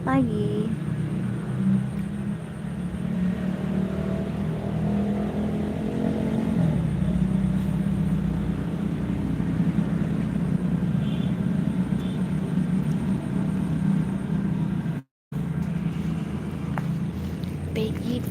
pagi. Pagi.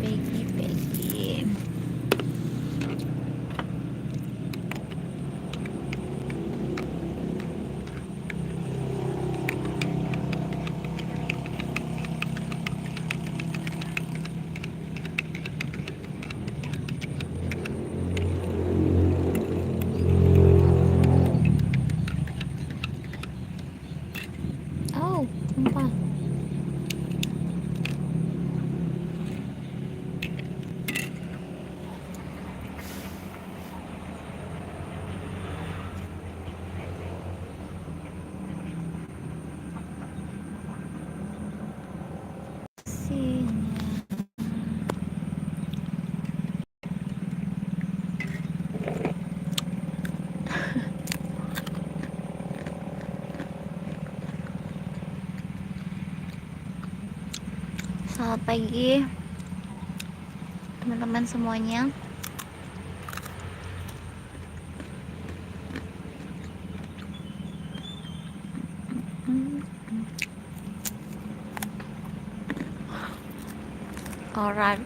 Oh, tumpah. Sini. Selamat pagi teman-teman semuanya. Alright.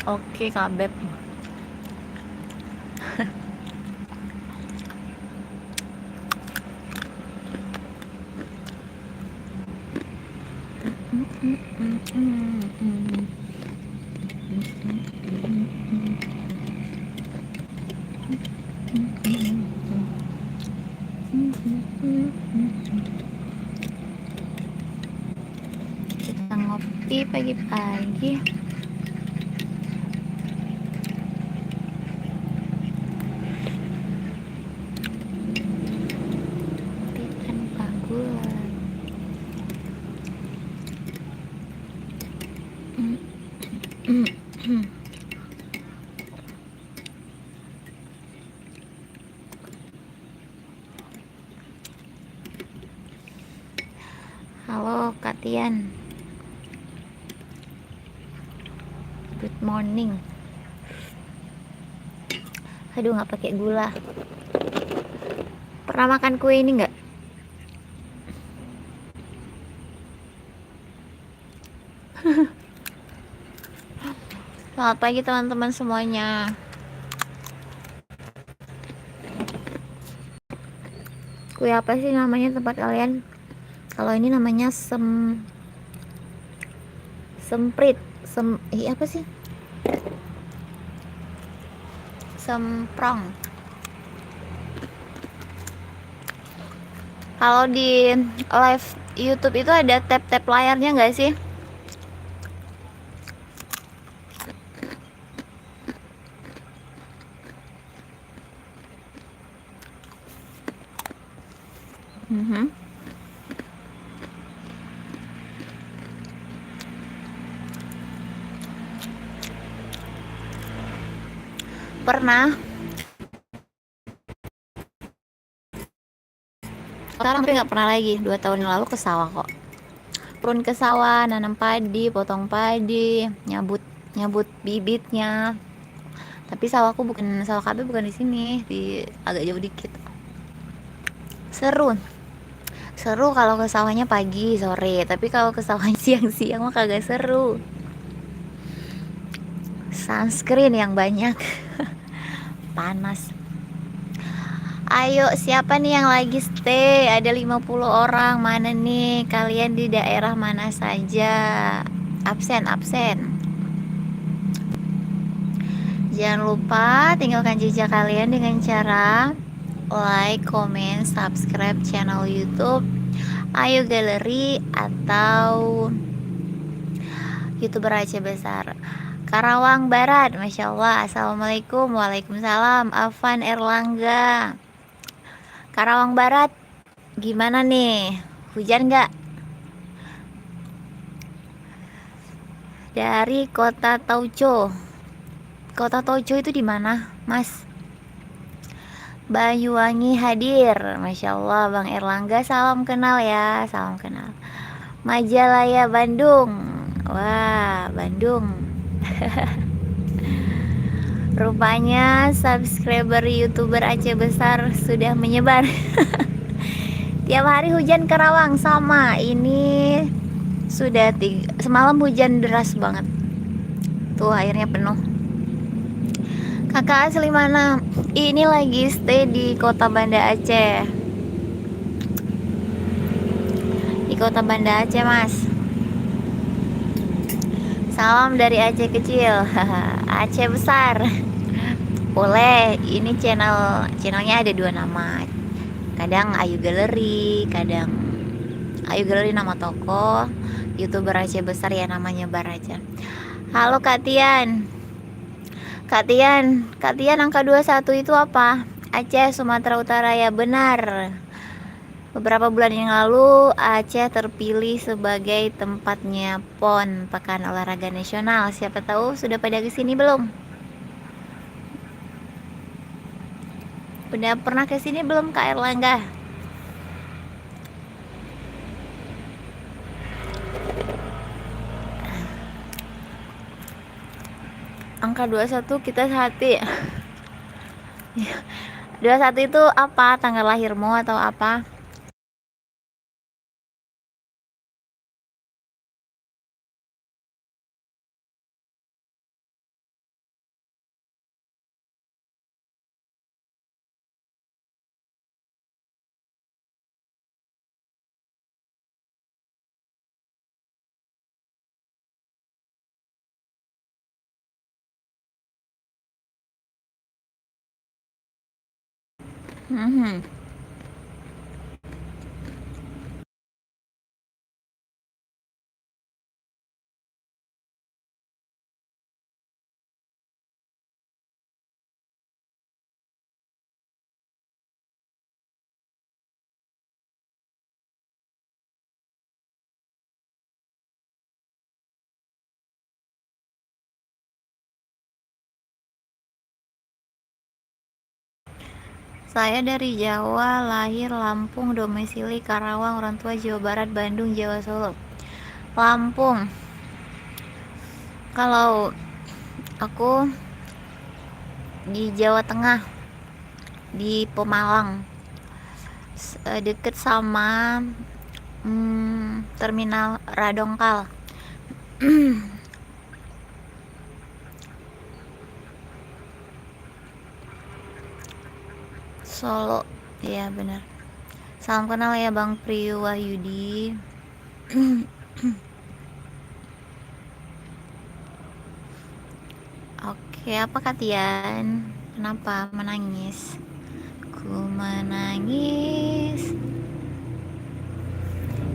Oke, Kak Beb. Kita ngopi pagi-pagi. Kopi tanpa gula. Halo Kak Tian. Good morning. Aduh, nggak pakai gula. Pernah makan kue ini nggak? Selamat pagi teman-teman semuanya. Kue apa sih namanya tempat kalian? Kalau ini namanya semprit. Apa sih? Semprong. Kalau di live YouTube itu ada tap-tap layarnya nggak sih? Pernah. Sekarang tapi nggak pernah lagi. 2 tahun yang lalu ke sawah kok. Turun ke sawah, nanam padi, potong padi, nyabut bibitnya. Tapi sawahku bukan, sawah KB bukan di sini, di agak jauh dikit. Seru kalau ke sawahnya pagi sore, tapi kalau ke sawahnya siang-siang mah kagak seru. Sunscreen yang banyak. Panas. Ayo, siapa nih yang lagi stay? Ada 50 orang. Mana nih? Kalian di daerah mana saja? Absen. Jangan lupa tinggalkan jejak kalian dengan cara like, comment, subscribe channel YouTube Ayu Galeri atau YouTuber Aceh Besar. Karawang Barat, Masya Allah. Assalamualaikum. Waalaikumsalam. Afan Erlangga. Karawang Barat, gimana nih? Hujan nggak? Dari Kota Tauco. Kota Tauco itu di mana, Mas? Banyuwangi hadir, Masya Allah. Bang Erlangga, salam kenal ya, salam kenal. Majalaya Bandung. Wah, Bandung. Rupanya subscriber YouTuber Aceh Besar sudah menyebar. Tiap hari hujan Karawang sama. Ini sudah semalam hujan deras banget. Tuh airnya penuh. Kakak asli mana? Ini lagi stay di Kota Banda Aceh. Di Kota Banda Aceh, Mas. Salam dari Aceh kecil. Aceh besar. Boleh. Ini channelnya ada dua nama. Kadang Ayu Gallery, kadang Ayu Gallery nama toko. YouTuber Aceh besar ya namanya Bar aja. Halo Kak Tian. Kak Tian angka 21 itu apa? Aceh, Sumatera Utara ya, benar. Beberapa bulan yang lalu Aceh terpilih sebagai tempatnya PON, Pekan Olahraga Nasional. Siapa tahu sudah pada kesini belum? Udah pernah kesini belum Kak Erlangga? Angka 21 kita hati. 21 itu apa? Tanggal lahirmu atau apa? Hmm. Saya dari Jawa, lahir Lampung, domisili Karawang, orang tua Jawa Barat, Bandung, Jawa, Solo. Lampung. Kalau aku di Jawa Tengah, di Pemalang, deket sama terminal Radongkal. Solo, ya benar. Salam kenal ya Bang Priyu Wahyudi. Oke, apa Katian? Kenapa menangis? Ku menangis.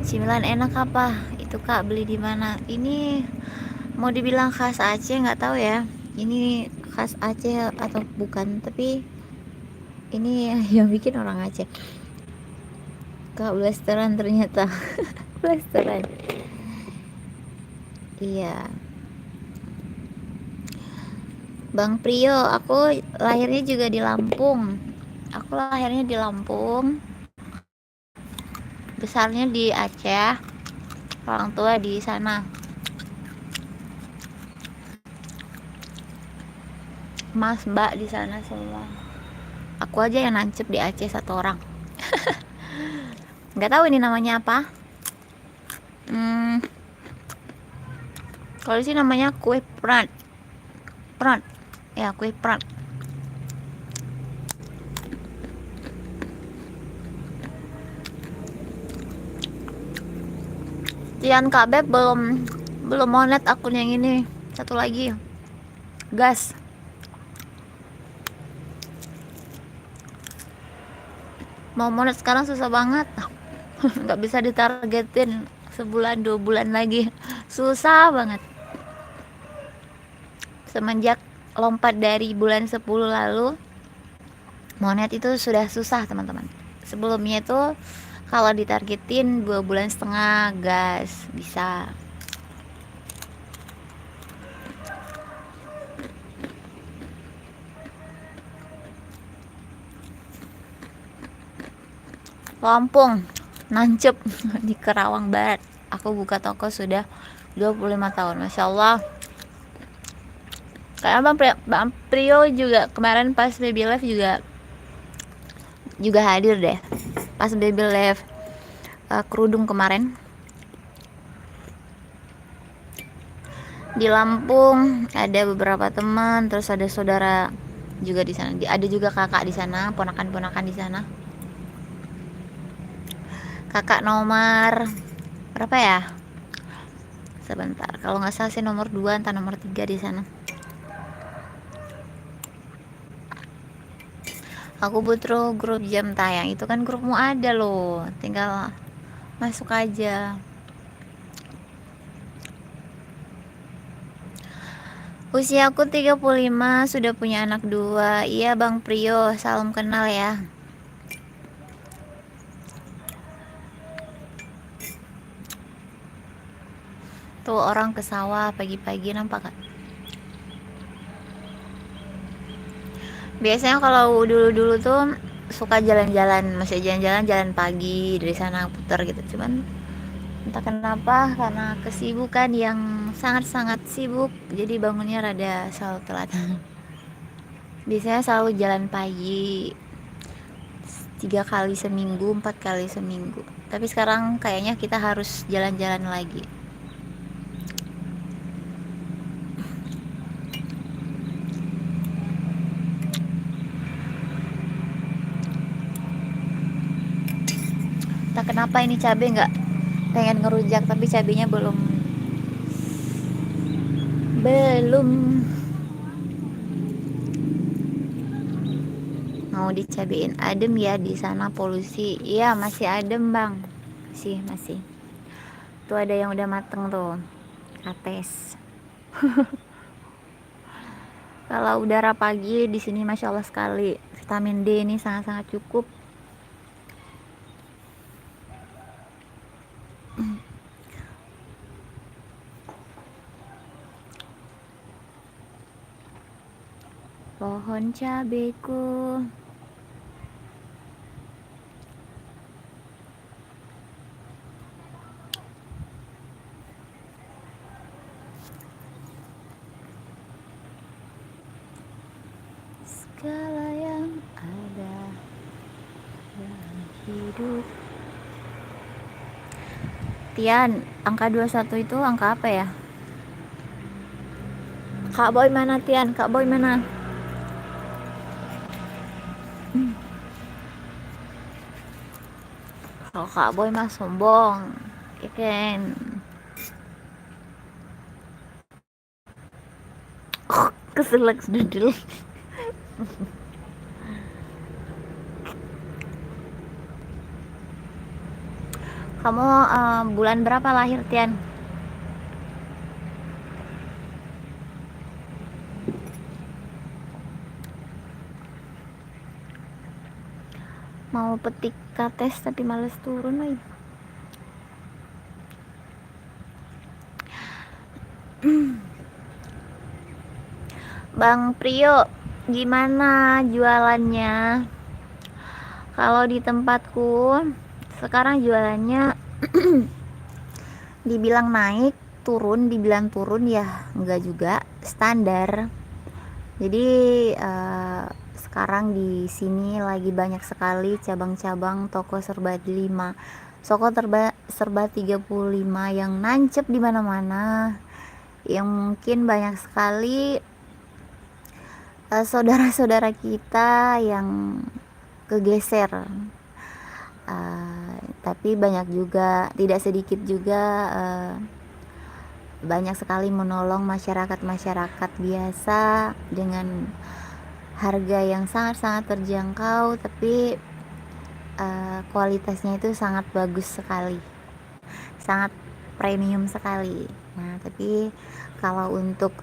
Cemilan enak apa? Itu Kak beli di mana? Ini mau dibilang khas Aceh nggak tahu ya. Ini khas Aceh atau bukan? Tapi ini yang bikin orang Aceh. Kak blasteran ternyata. Blasteran. Iya. Bang Priyo, aku lahirnya juga di Lampung. Aku lahirnya di Lampung. Besarnya di Aceh. Orang tua di sana. Mas, Mbak di sana semua. Aku aja yang nancep di Aceh satu orang. Nggak tahu ini namanya apa. Kalau sih namanya kue prat. Prat. Ya, kue prat. Tian Kabeb belum monet akun yang ini. Satu lagi. Gas. Mau monet sekarang susah banget. Nggak bisa ditargetin sebulan 2 bulan lagi. Susah banget. Semenjak lompat dari bulan 10 lalu, monet itu sudah susah teman-teman. Sebelumnya itu kalau ditargetin 2 bulan setengah gas bisa. Lampung nancep di Karawang Barat. Aku buka toko sudah 25 tahun, Masya Allah. Karena Bang Prio juga kemarin pas baby live juga hadir deh. Pas baby live kerudung kemarin di Lampung, ada beberapa teman, terus ada saudara juga di sana, ada juga kakak di sana, ponakan-ponakan di sana. Kakak nomor berapa ya? Sebentar, kalau nggak salah sih nomor 2 entah nomor 3 di sana. Aku butuh grup jam tayang, itu kan grupmu ada loh, tinggal masuk aja. Usiaku 35, sudah punya anak 2. Iya Bang Prio, salam kenal ya. Tuh orang ke sawah pagi-pagi, nampak gak? Biasanya kalau dulu-dulu tuh suka jalan-jalan, masih jalan-jalan, jalan pagi dari sana putar gitu. Cuman entah kenapa, karena kesibukan yang sangat-sangat sibuk, jadi bangunnya rada selalu telat. Biasanya selalu jalan pagi 3 kali seminggu, 4 kali seminggu. Tapi sekarang kayaknya kita harus jalan-jalan lagi. Entah kenapa ini cabai nggak pengen ngerujak, tapi cabenya belum mau dicabein. Adem ya di sana polusi? Iya masih adem bang, masih tuh ada yang udah mateng tuh kates. Kalau udara pagi di sini masya Allah sekali, vitamin D ini sangat-sangat cukup. Pohon cabeku segala yang ada dalam hidup. Tian, angka 21 itu angka apa ya? Kak Boy mana Tian? Kak Boy mana? Kalau Kak Boy mah sombong, ya kan? Keselak dudul. Kamu bulan berapa lahir Tian? Mau petik kates tapi males turun lagi. Bang Prio, gimana jualannya? Kalau di tempatku sekarang jualannya dibilang naik, turun, dibilang turun ya enggak juga, standar. Jadi sekarang di sini lagi banyak sekali cabang-cabang toko serba 5, toko serba 35 yang nancep di mana-mana, yang mungkin banyak sekali saudara-saudara kita yang kegeser. Tapi banyak juga, tidak sedikit juga banyak sekali menolong masyarakat biasa dengan harga yang sangat-sangat terjangkau, tapi kualitasnya itu sangat bagus sekali, sangat premium sekali. Nah tapi kalau untuk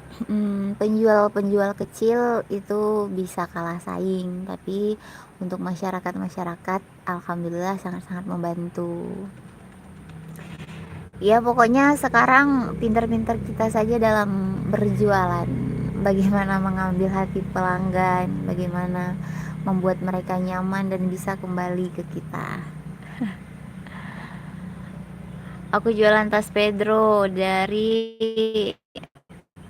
penjual-penjual kecil itu bisa kalah saing, tapi untuk masyarakat alhamdulillah sangat-sangat membantu. Ya pokoknya sekarang pintar-pintar kita saja dalam berjualan, bagaimana mengambil hati pelanggan, bagaimana membuat mereka nyaman dan bisa kembali ke kita. Aku jualan tas Pedro dari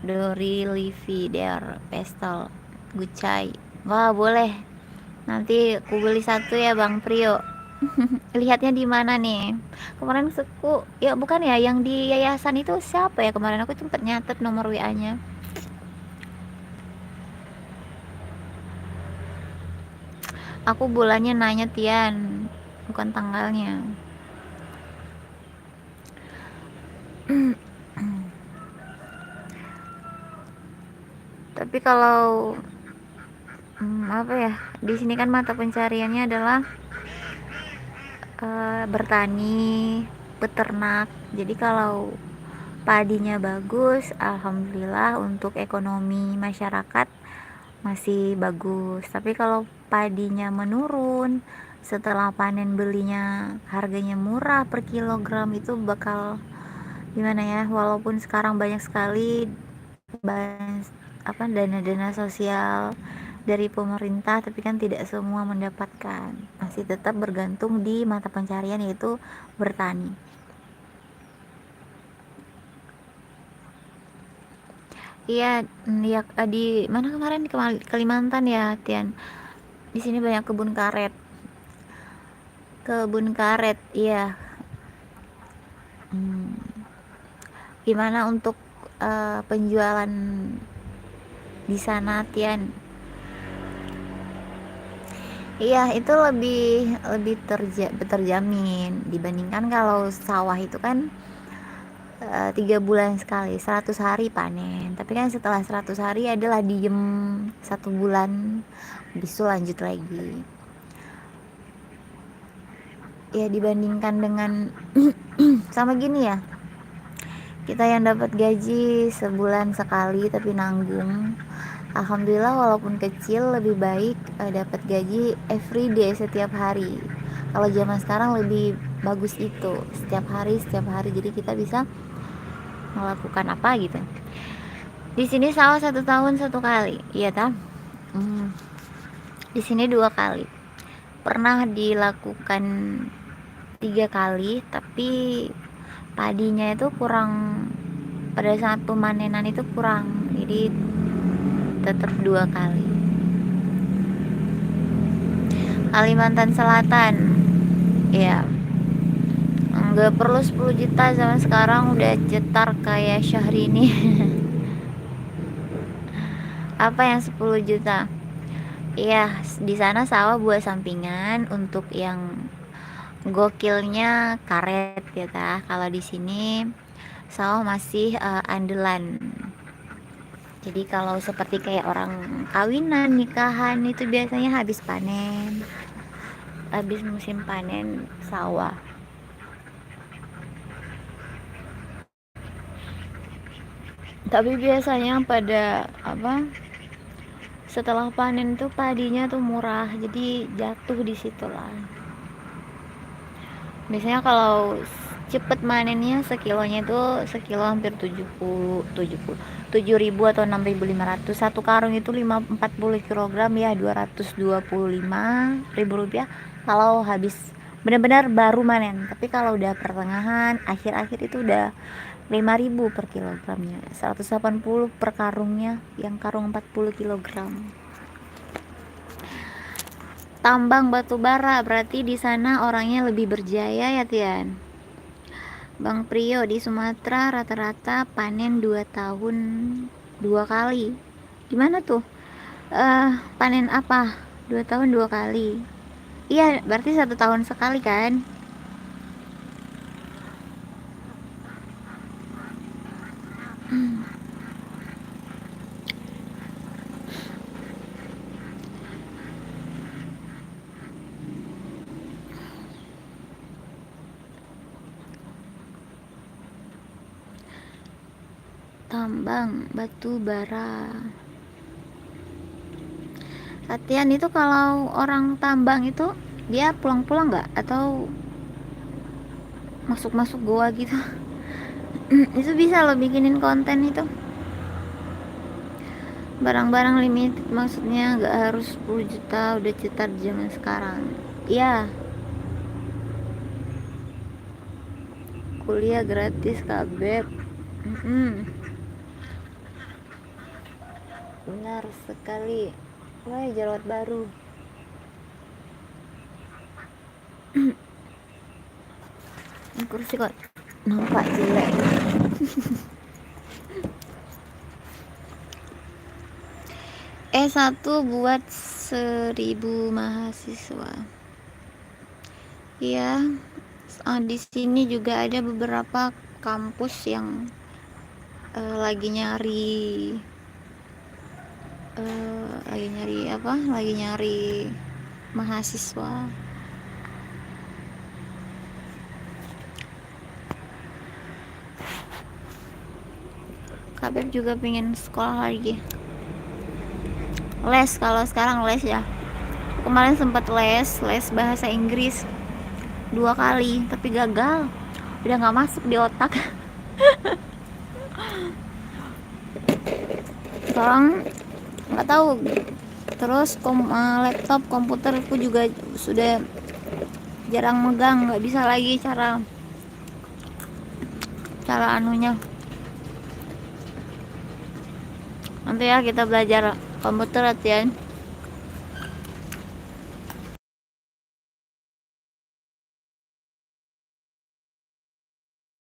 Dori Livi Der Pestel Gucai. Wah, boleh. Nanti aku beli satu ya Bang Prio. Lihatnya di mana nih? Kemarin suku, ya bukan ya yang di yayasan itu siapa ya kemarin aku sempat nyatet nomor WA-nya. Aku bulannya nanya Tian, bukan tanggalnya. Tapi kalau apa ya? Di sini kan mata pencariannya adalah bertani, peternak. Jadi kalau padinya bagus, alhamdulillah untuk ekonomi masyarakat masih bagus. Tapi kalau padinya menurun, setelah panen belinya harganya murah per kilogram, itu bakal gimana ya? Walaupun sekarang banyak sekali dana-dana sosial dari pemerintah, tapi kan tidak semua mendapatkan, masih tetap bergantung di mata pencarian yaitu bertani. Iya, ya di mana kemarin, di Kalimantan ya Tian, di sini banyak kebun karet. Iya. Gimana untuk penjualan di sana Tian? Iya, itu lebih lebih terjamin dibandingkan kalau sawah itu kan 3 bulan sekali, 100 hari panen. Tapi kan setelah 100 hari adalah diem 1 bulan, habis itu lanjut lagi. Ya dibandingkan dengan sama gini ya, kita yang dapat gaji sebulan sekali tapi nanggung, alhamdulillah walaupun kecil lebih baik dapat gaji everyday, setiap hari. Kalau zaman sekarang lebih bagus itu setiap hari, jadi kita bisa melakukan apa gitu. Di sini sawah 1 tahun 1 kali, iya tak? Di sini 2 kali. Pernah dilakukan 3 kali, tapi padinya itu kurang, pada saat pemanenan itu kurang, jadi tetap 2 kali. Kalimantan Selatan, ya nggak perlu 10 juta, zaman sekarang udah cetar kayak Syahrini. Apa yang 10 juta? Iya, di sana sawah buat sampingan, untuk yang gokilnya karet ya ta. Kalau di sini sawah masih andalan. Jadi kalau seperti kayak orang kawinan, nikahan, itu biasanya habis musim panen sawah. Tapi biasanya pada setelah panen tuh padinya tuh murah, jadi jatuh di situ lah. Biasanya kalau cepet manennya sekilonya itu sekilo hampir 7.000 atau 6.500. Satu karung itu 40 kg ya 225.000 rupiah kalau habis benar-benar baru manen. Tapi kalau udah pertengahan, akhir-akhir itu udah 5.000 per kilogramnya, 180 per karungnya, yang karung 40 kg. Tambang batu bara, berarti di sana orangnya lebih berjaya ya Tian. Bang Prio, di Sumatera rata-rata panen 2 tahun 2 kali. Gimana tuh? Panen apa? 2 tahun 2 kali. Iya, berarti 1 tahun sekali kan? Tambang batu bara. Latihan itu kalau orang tambang itu dia pulang-pulang nggak, atau masuk-masuk goa gitu? Itu bisa lo bikinin konten itu. Barang-barang limited, maksudnya nggak harus 10 juta, udah cetar zaman sekarang. Iya, kuliah gratis kabeb. Benar sekali. Wah, jerawat baru. Ini kursi kok nampak jelek. S1 buat 1000 mahasiswa. Iya, di sini juga ada beberapa kampus yang lagi nyari Lagi nyari mahasiswa. Kabeb juga pengen sekolah lagi. Les, kalau sekarang les ya. Kemarin sempat les bahasa Inggris 2 kali, tapi gagal. Udah nggak masuk di otak. Sekarang nggak tahu. Terus laptop komputerku juga sudah jarang megang, nggak bisa lagi cara anunya. Nanti ya kita belajar komputer latihan.